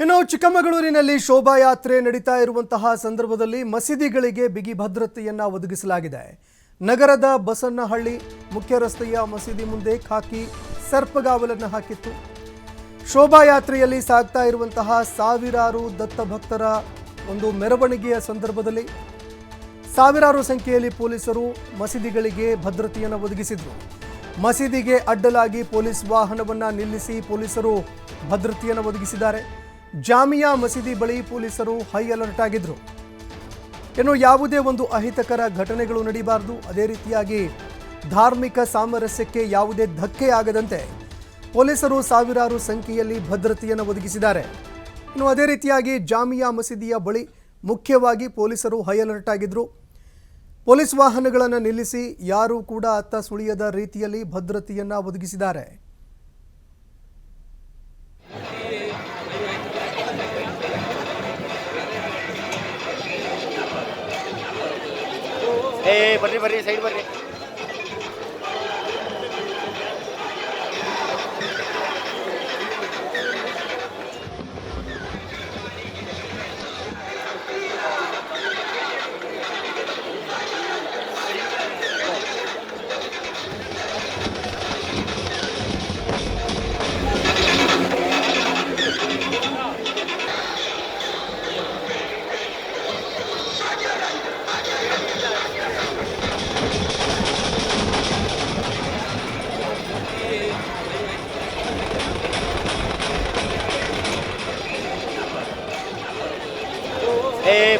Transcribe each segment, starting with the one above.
ಇನ್ನು ಚಿಕ್ಕಮಗಳೂರಿನಲ್ಲಿ ಶೋಭಾಯಾತ್ರೆ ನಡೀತಾ ಇರುವಂತಹ ಸಂದರ್ಭದಲ್ಲಿ ಮಸೀದಿಗಳಿಗೆ ಬಿಗಿ ಭದ್ರತೆಯನ್ನ ಒದಗಿಸಲಾಗಿದೆ. ನಗರದ ಬಸನ್ನಹಳ್ಳಿ ಮುಖ್ಯ ರಸ್ತೆಯ ಮಸೀದಿ ಮುಂದೆ ಖಾಕಿ ಸರ್ಪಗಾವಲನ್ನು ಹಾಕಿತ್ತು. ಶೋಭಾಯಾತ್ರೆಯಲ್ಲಿ ಸಾಗ್ತಾ ಇರುವಂತಹ ಸಾವಿರಾರು ದತ್ತ ಭಕ್ತರ ಒಂದು ಮೆರವಣಿಗೆಯ ಸಂದರ್ಭದಲ್ಲಿ ಸಾವಿರಾರು ಸಂಖ್ಯೆಯಲ್ಲಿ ಪೊಲೀಸರು ಮಸೀದಿಗಳಿಗೆ ಭದ್ರತೆಯನ್ನು ಒದಗಿಸಿದರು. ಮಸೀದಿಗೆ ಅಡ್ಡಲಾಗಿ ಪೊಲೀಸ್ ವಾಹನವನ್ನು ನಿಲ್ಲಿಸಿ ಪೊಲೀಸರು ಭದ್ರತೆಯನ್ನು ಒದಗಿಸಿದ್ದಾರೆ. ಜಾಮಿಯಾ ಮಸೀದಿ ಬಳಿ ಪೊಲೀಸರು ಹೈ ಅಲರ್ಟ್ ಆಗಿದ್ರು. ಇನ್ನು ಯಾವುದೇ ಒಂದು ಅಹಿತಕರ ಘಟನೆಗಳು ನಡೀಬಾರದು, ಅದೇ ರೀತಿಯಾಗಿ ಧಾರ್ಮಿಕ ಸಾಮರಸ್ಯಕ್ಕೆ ಯಾವುದೇ ಧಕ್ಕೆ ಆಗದಂತೆ ಪೊಲೀಸರು ಸಾವಿರಾರು ಸಂಖ್ಯೆಯಲ್ಲಿ ಭದ್ರತೆಯನ್ನು ಒದಗಿಸಿದ್ದಾರೆ. ಇನ್ನು ಅದೇ ರೀತಿಯಾಗಿ ಜಾಮಿಯಾ ಮಸೀದಿಯ ಬಳಿ ಮುಖ್ಯವಾಗಿ ಪೊಲೀಸರು ಹೈ ಅಲರ್ಟ್ ಆಗಿದ್ರು. ಪೊಲೀಸ್ ವಾಹನಗಳನ್ನು ನಿಲ್ಲಿಸಿ ಯಾರೂ ಕೂಡ ಅತ್ತ ಸುಳಿಯದ ರೀತಿಯಲ್ಲಿ ಭದ್ರತೆಯನ್ನು ಒದಗಿಸಿದ್ದಾರೆ. ಬರ್ರಿ ಬರ್ರಿ ಸೈಡ್ ಬರ್ರಿ.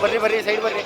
ಬರ್ರಿ ಬರ್ರಿ ಸೈಡ್ ಬರ್ರಿ.